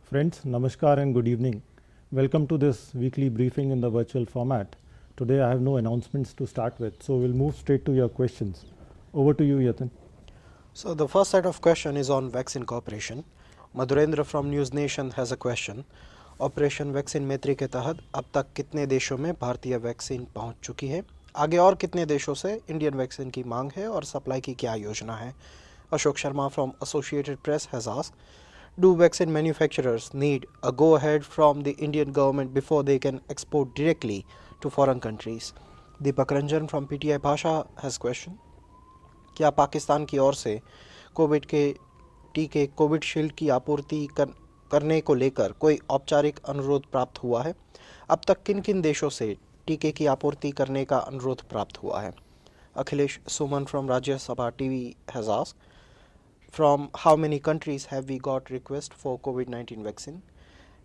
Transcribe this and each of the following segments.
Friends, Namaskar and good evening. Welcome to this weekly briefing in the virtual format. Today I have no announcements to start with, so we'll move straight to your questions. Over to you, Yatin. So the first set of question is on vaccine cooperation. Madhurendra from News Nation has a question. Operation vaccine मैत्री के तहत अब तक कितने देशों में भारतीय vaccine पहुंच चुकी है? आगे और कितने देशों से इंडियन वैक्सीन की मांग है और सप्लाई की क्या योजना है? Ashok Sharma from Associated Press has asked, do vaccine manufacturers need a go-ahead from the Indian government before they can export directly to foreign countries? Deepak Ranjan from PTI Bhasha has question. क्या पाकिस्तान की ओर से Covid के टीके Covishield की आपूर्ति करने को लेकर कोई औपचारिक अनुरोध प्राप्त हुआ है? अब तक किन किन देशों से टीके की आपूर्ति करने का अनुरोध प्राप्त हुआ है? Akhilesh Suman from Rajya Sabha TV has asked, from how many countries have we got request for COVID-19 vaccine?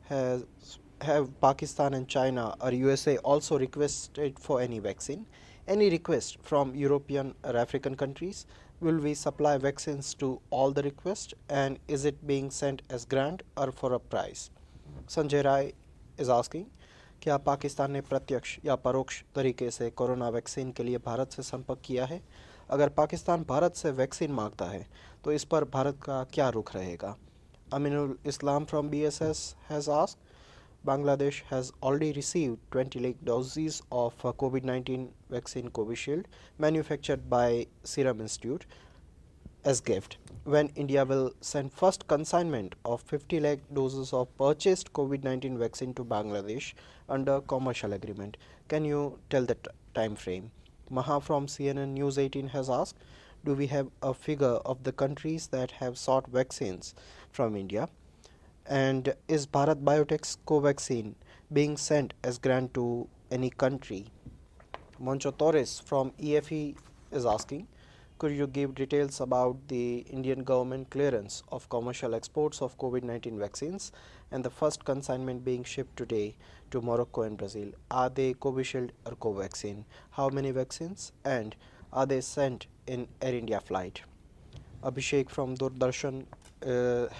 Have Pakistan and China or USA also requested for any vaccine? Any request from European or African countries? Will we supply vaccines to all the requests, and is it being sent as grant or for a price? Sanjay Rai is asking, क्या पाकिस्तान ने प्रत्यक्ष या परोक्ष तरीके से corona vaccine के लिए भारत से संपर्क किया है? अगर पाकिस्तान भारत से वैक्सीन मांगता है तो इस पर भारत का क्या रुख रहेगा? Aminul Islam from BSS has asked, Bangladesh has already received 20 lakh doses of COVID-19 vaccine Covishield manufactured by Serum Institute as gift. When India will send first consignment of 50 lakh doses of purchased COVID-19 vaccine to Bangladesh under commercial agreement? Can you tell the time frame? Maha from CNN News 18 has asked, do we have a figure of the countries that have sought vaccines from India? And is Bharat Biotech's Covaxin being sent as grant to any country? Moncho Torres from EFE is asking, could you give details about the Indian government clearance of commercial exports of COVID-19 vaccines and the first consignment being shipped today to Morocco and Brazil? Are they Covishield or Covaxin? How many vaccines, and are they sent in Air India flight? Abhishek from Doordarshan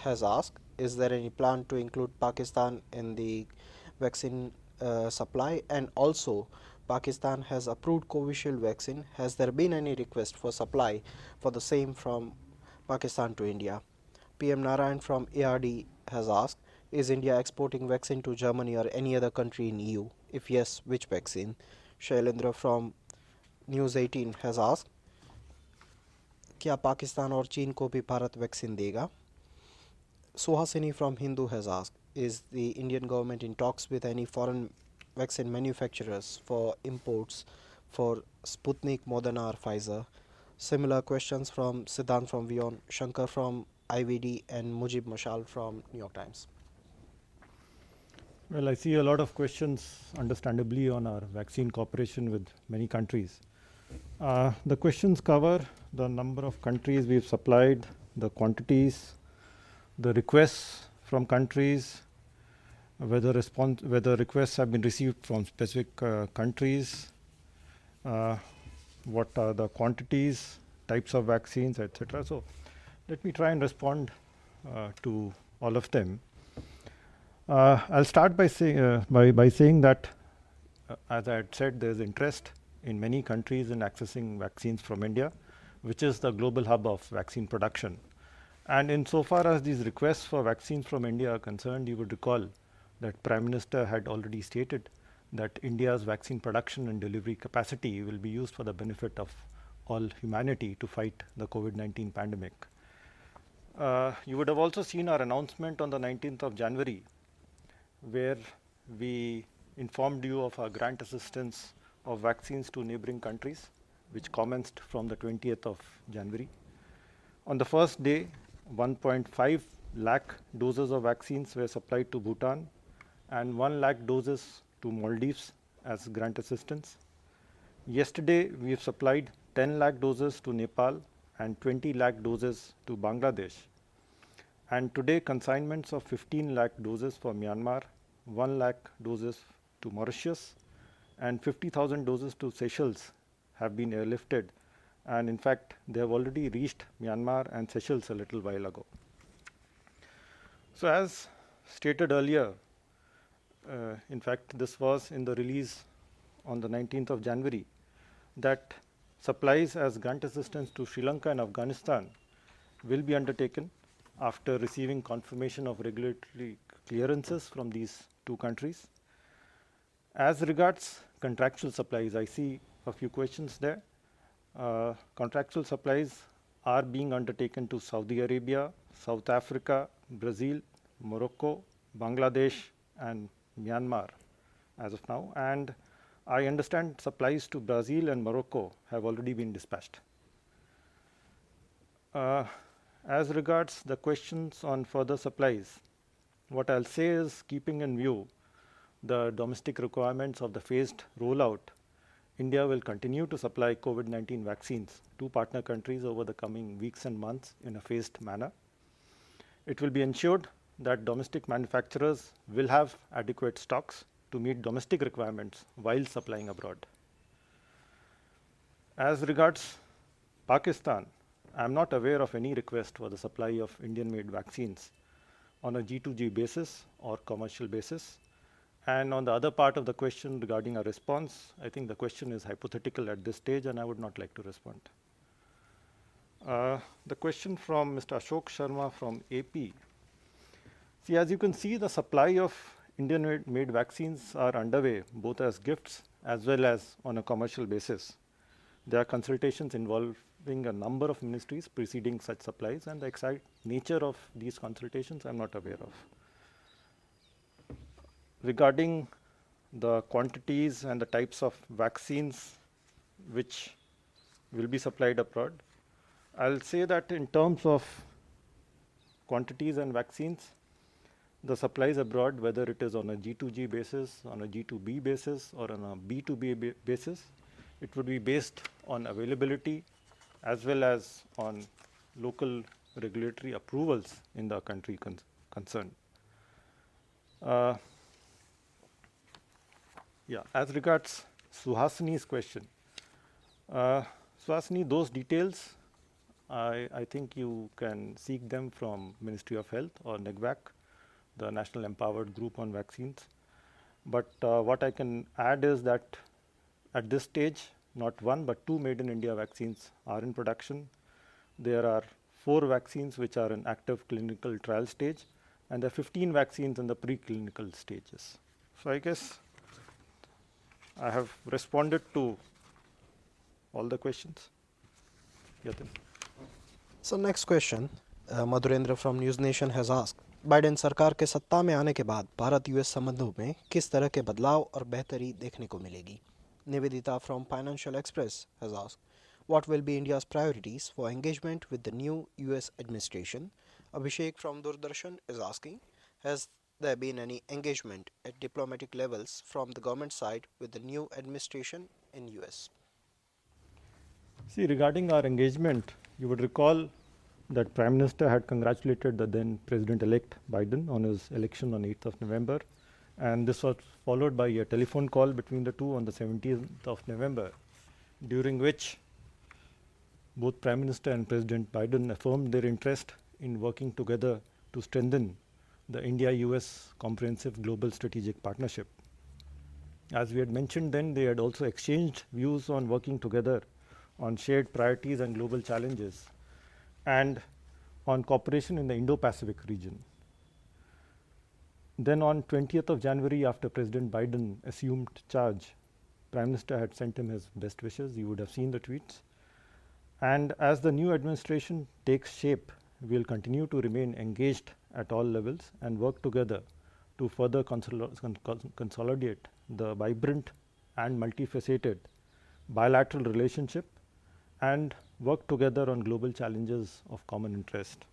has asked, is there any plan to include Pakistan in the vaccine supply? And also, Pakistan has approved Covishield vaccine. Has there been any request for supply for the same from Pakistan to India? PM Narayan from ARD has asked, is India exporting vaccine to Germany or any other country in EU? If yes, which vaccine? Shailendra from News 18 has asked, क्या पाकिस्तान और चीन को भी Bharat vaccine देगा? Suhasini from Hindu has asked, is the Indian government in talks with any foreign vaccine manufacturers for imports for Sputnik, Moderna or Pfizer? Similar questions from Siddhant from Vion, Shankar from IVD and Mujib Mashal from New York Times. Well, I see a lot of questions, understandably, on our vaccine cooperation with many countries. The questions cover the number of countries we've supplied, the quantities, the requests from countries, whether requests have been received from specific countries, what are the quantities, types of vaccines, etc. So let me try and respond to all of them. I'll start by saying that, as I had said, there is interest in many countries in accessing vaccines from India, which is the global hub of vaccine production. And insofar as these requests for vaccines from India are concerned, you would recall that Prime Minister had already stated that India's vaccine production and delivery capacity will be used for the benefit of all humanity to fight the COVID-19 pandemic. You would have also seen our announcement on the 19th of January, where we informed you of our grant assistance of vaccines to neighboring countries, which commenced from the 20th of January. On the first day, 1.5 lakh doses of vaccines were supplied to Bhutan and 1 lakh doses to Maldives as grant assistance. Yesterday, we have supplied 10 lakh doses to Nepal and 20 lakh doses to Bangladesh. And today, consignments of 15 lakh doses for Myanmar, 1 lakh doses to Mauritius, and 50,000 doses to Seychelles have been airlifted. And in fact, they have already reached Myanmar and Seychelles a little while ago. So as stated earlier, in fact, this was in the release on the 19th of January, that supplies as grant assistance to Sri Lanka and Afghanistan will be undertaken after receiving confirmation of regulatory clearances from these two countries. As regards contractual supplies, I see a few questions there. Contractual supplies are being undertaken to Saudi Arabia, South Africa, Brazil, Morocco, Bangladesh, and Myanmar as of now. And I understand supplies to Brazil and Morocco have already been dispatched. As regards the questions on further supplies, what I'll say is, keeping in view the domestic requirements of the phased rollout, India will continue to supply COVID-19 vaccines to partner countries over the coming weeks and months in a phased manner. It will be ensured that domestic manufacturers will have adequate stocks to meet domestic requirements while supplying abroad. As regards Pakistan, I am not aware of any request for the supply of Indian-made vaccines on a G2G basis or commercial basis. And on the other part of the question regarding a response, I think the question is hypothetical at this stage and I would not like to respond. The question from Mr. Ashok Sharma from AP. See, as you can see, the supply of Indian-made vaccines are underway, both as gifts as well as on a commercial basis. There are consultations involving a number of ministries preceding such supplies, and the exact nature of these consultations I am not aware of. Regarding the quantities and the types of vaccines which will be supplied abroad, I'll say that in terms of quantities and vaccines, the supplies abroad, whether it is on a G2G basis, on a G2B basis, or on a B2B basis, it would be based on availability as well as on local regulatory approvals in the country concerned. As regards Suhasini's question, Suhasini, those details, I think you can seek them from Ministry of Health or NEGVAC, the National Empowered Group on Vaccines. But what I can add is that at this stage, not one but two made in India vaccines are in production. There are 4 vaccines which are in active clinical trial stage, and there are 15 vaccines in the preclinical stages. So I guess I have responded to all the questions. Yatin. So next question, Madhurendra from News Nation has asked, Biden सरकार के सत्ता में आने के बाद Bharat US संबंधों में किस तरह के बदलाव और बेहतरी देखने को मिलेगी? Nivedita from Financial Express has asked, what will be India's priorities for engagement with the new US administration? Abhishek from Doordarshan is asking, has there been any engagement at diplomatic levels from the government side with the new administration in US? See, regarding our engagement, you would recall that Prime Minister had congratulated the then President-elect Biden on his election on 8th of November. And this was followed by a telephone call between the two on the 17th of November, during which both Prime Minister and President Biden affirmed their interest in working together to strengthen the India-US Comprehensive Global Strategic Partnership. As we had mentioned then, they had also exchanged views on working together on shared priorities and global challenges, and on cooperation in the Indo-Pacific region. Then on 20th of January, after President Biden assumed charge, Prime Minister had sent him his best wishes. You would have seen the tweets. And as the new administration takes shape, we will continue to remain engaged at all levels and work together to further consolidate the vibrant and multifaceted bilateral relationship and work together on global challenges of common interest.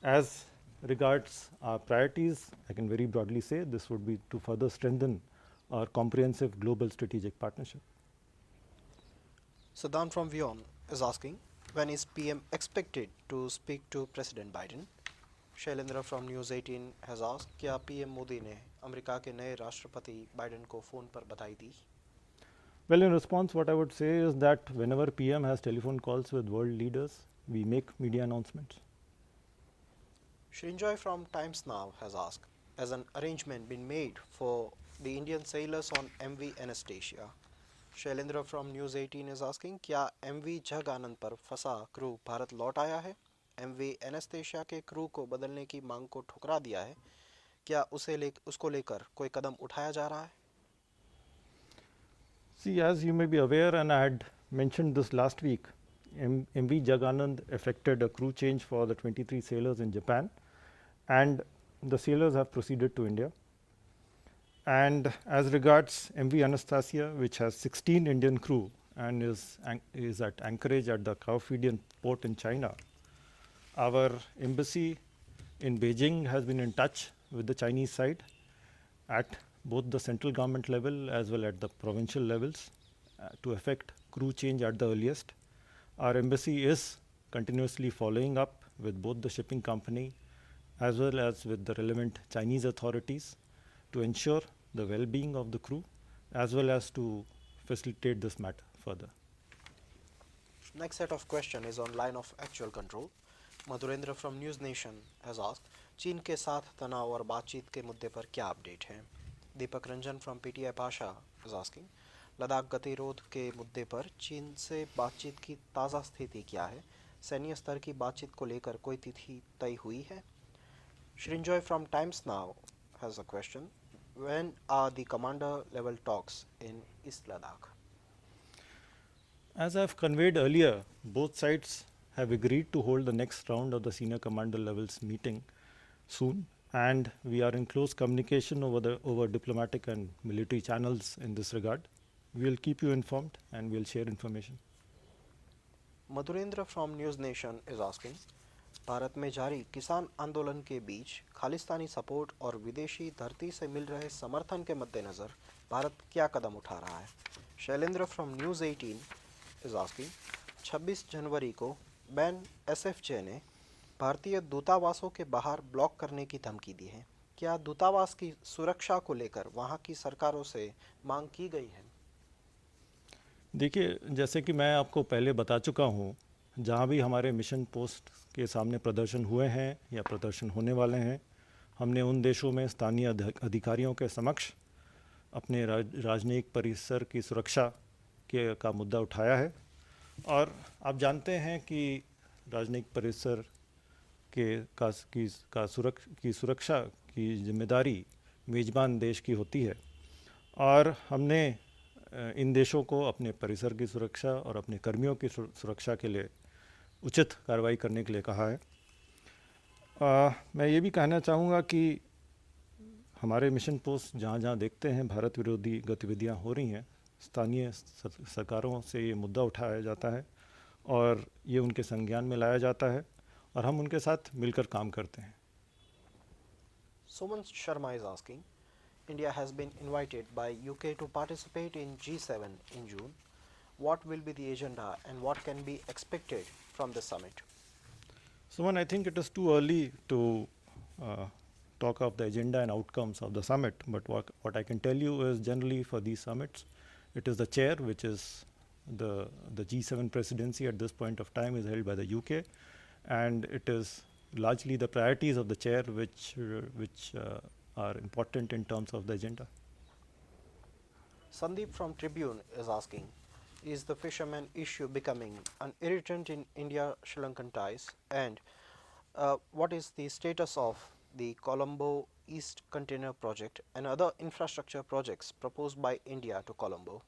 As regards our priorities, I can very broadly say this would be to further strengthen our comprehensive global strategic partnership. Saddam from Vion is asking, when is PM expected to speak to President Biden? Shailendra from News 18 has asked, क्या PM Modi ने America के नए राष्ट्रपति Biden को phone पर बधाई दी? Well, in response, what I would say is that whenever PM has telephone calls with world leaders, we make media announcements. Shrinjoy from Times Now has asked, has an arrangement been made for the Indian sailors on MV Anastasia? Shailendra from news 18 is asking, क्या MV जग आनंद पर फंसा crew Bharat लौट आया है? MV anaesthesia के crew को बदलने की मांग को ठुकरा दिया है, क्या उसको लेकर कोई कदम उठाया जा रहा है? See, as you may be aware, and I had mentioned this last week, MV Jaganand effected a crew change for the 23 sailors in Japan, and the sailors have proceeded to India. And as regards MV Anastasia, which has 16 Indian crew and is at anchorage at the Kaohsiung port in China, our embassy in Beijing has been in touch with the Chinese side at both the central government level as well at the provincial levels to effect crew change at the earliest. Our embassy is continuously following up with both the shipping company as well as with the relevant Chinese authorities to ensure the well-being of the crew as well as to facilitate this matter further. Next set of question is on line of actual control. Madhurendra from news nation has asked, चीन के साथ तनाव और बातचीत के मुद्दे पर क्या अपडेट है? दीपक रंजन फ्रॉम पीटीआई पाशा इज आस्किंग, लद्दाख गतिरोध के मुद्दे पर चीन से बातचीत की ताज़ा स्थिति क्या है? सैन्य स्तर की बातचीत को लेकर कोई तिथि तय हुई है? Shrinjoy from Times Now has a question, when are the commander level talks in east Ladakh? As I've conveyed earlier, both sides have agreed to hold the next round of the senior commander levels meeting soon, and we are in close communication over diplomatic and military channels in this regard. We will keep you informed and we'll share information. Madhurendra from news nation is asking, Bharat में जारी किसान आंदोलन के बीच Khalistani support और विदेशी धरती से मिल रहे समर्थन के मद्देनज़र भारत क्या कदम उठा रहा है? Shailendra from news 18 is asking, 26 जनवरी को बैन एसएफजे ने भारतीय दूतावासों के बाहर ब्लॉक करने की धमकी दी है, क्या दूतावास की सुरक्षा को लेकर वहां की सरकारों से मांग की गई है? देखिए, जैसे कि मैं आपको पहले बता चुका हूँ, जहाँ भी हमारे मिशन पोस्ट के सामने प्रदर्शन हुए हैं या प्रदर्शन होने वाले हैं, हमने उन देशों में स्थानीय अधिकारियों के समक्ष अपने राजनयिक परिसर की सुरक्षा का मुद्दा उठाया है। और आप जानते हैं कि राजनयिक परिसर की सुरक्षा की जिम्मेदारी मेज़बान देश की होती है, और हमने इन देशों को अपने परिसर की सुरक्षा और अपने कर्मियों की सुरक्षा के लिए उचित कार्रवाई करने के लिए कहा है। मैं ये भी कहना चाहूँगा कि हमारे मिशन पोस्ट जहाँ जहाँ देखते हैं भारत विरोधी गतिविधियाँ हो रही हैं, स्थानीय सरकारों से ये मुद्दा उठाया जाता है और ये उनके संज्ञान में लाया जाता है और हम उनके साथ मिलकर काम करते हैं। Suman Sharma is asking, India has been invited by UK to participate in G7 in June. What will be the agenda and what can be expected from the summit? Suman, I think it is too early to talk of the agenda and outcomes of the summit, but what I can tell you is generally for these summits, it is the chair, which is the G7 presidency at this point of time is held by the UK, and it is largely the priorities of the chair which are important in terms of the agenda. Sandeep from Tribune is asking, is the fisherman issue becoming an irritant in India-Sri Lankan ties, and what is the status of the Colombo East Container Project and other infrastructure projects proposed by India to Colombo?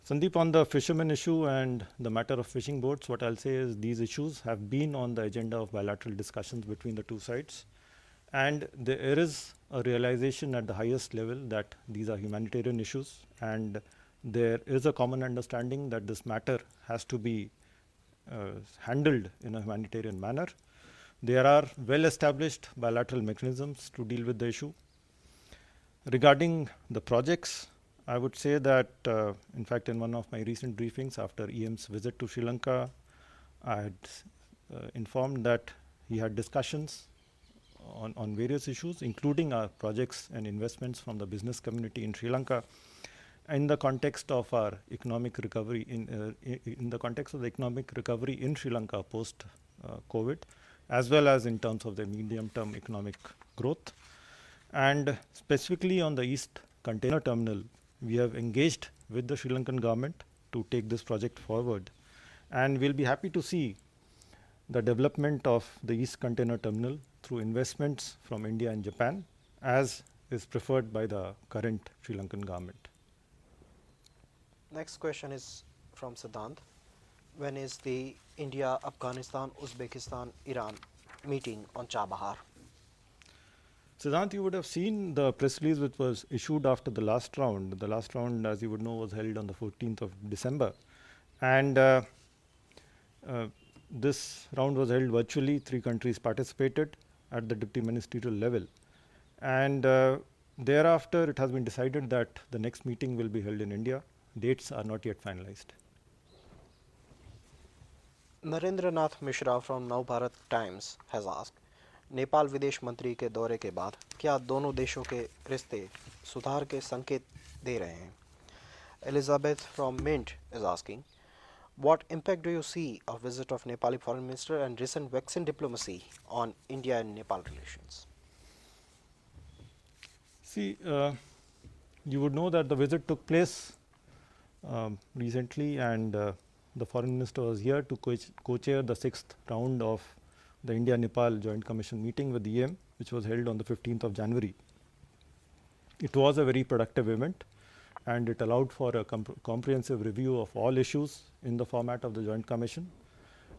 Sandeep, on the fishermen issue and the matter of fishing boats, what I'll say is these issues have been on the agenda of bilateral discussions between the two sides, and there is a realization at the highest level that these are humanitarian issues, and there is a common understanding that this matter has to be handled in a humanitarian manner. There are well-established bilateral mechanisms to deal with the issue. Regarding the projects, I would say that, in fact, in one of my recent briefings after EM's visit to Sri Lanka, I had informed that he had discussions on various issues, including our projects and investments from the business community in Sri Lanka, in the context of our economic recovery, in the context of the economic recovery in Sri Lanka post COVID, as well as in terms of the medium-term economic growth. And specifically on the East Container Terminal, we have engaged with the Sri Lankan government to take this project forward. And we'll be happy to see the development of the East Container Terminal through investments from India and Japan, as is preferred by the current Sri Lankan government. Next question is from Siddhant. When is the India, Afghanistan, Uzbekistan, Iran meeting on Chabahar? Siddhant, you would have seen the press release which was issued after the last round. The last round, as you would know, was held on the 14th of December. And this round was held virtually. 3 countries participated at the deputy ministerial level. And thereafter, it has been decided that the next meeting will be held in India. Dates are not yet finalized. Narendra Nath Mishra from Now Bharat Times has asked, Nepal विदेश मंत्री के दौरे के बाद क्या दोनों देशों के रिश्ते सुधार के संकेत दे रहे हैं? Elizabeth from Mint is asking, what impact do you see of visit of Nepali Foreign Minister and recent vaccine diplomacy on India and Nepal relations? See, you would know that the visit took place recently, and the Foreign Minister was here to co-chair the 6th round of the India-Nepal Joint Commission meeting with the EM, which was held on the 15th of January. It was a very productive event, and it allowed for a comprehensive review of all issues in the format of the Joint Commission,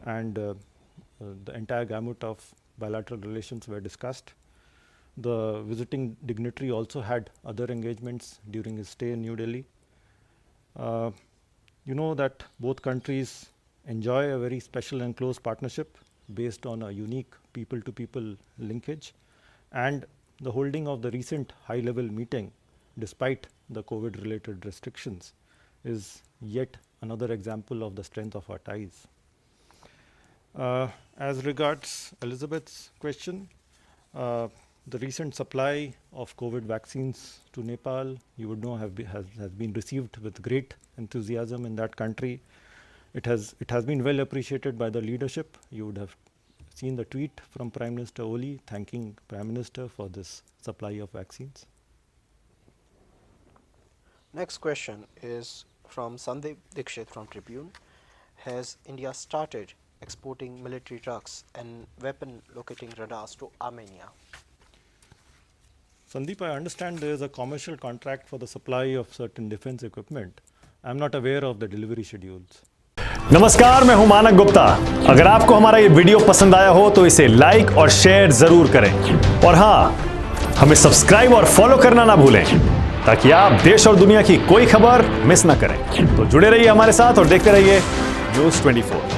and the entire gamut of bilateral relations were discussed. The visiting dignitary also had other engagements during his stay in New Delhi. You know that both countries enjoy a very special and close partnership based on a unique people-to-people linkage, and the holding of the recent high-level meeting, despite the COVID-related restrictions, is yet another example of the strength of our ties. As regards Elizabeth's question, the recent supply of COVID vaccines to Nepal, you would know, has been received with great enthusiasm in that country. It has been well appreciated by the leadership. You would have seen the tweet from Prime Minister Oli thanking Prime Minister for this supply of vaccines. Next question is from Sandeep Dikshit from Tribune. Has India started exporting military trucks and weapon locating radars to Armenia? Sandeep, I understand there is a commercial contract for the supply of certain defense equipment. I am not aware of the delivery schedules. नमस्कार, मैं हूं मानक गुप्ता। अगर आपको हमारा ये video पसंद आया हो तो इसे लाइक और शेयर जरूर करें, और हां, हमें सब्सक्राइब और फॉलो करना ना भूलें ताकि आप देश और दुनिया की कोई खबर मिस ना करें। तो जुड़े रहिए हमारे साथ और देखते रहिए न्यूज़ 24।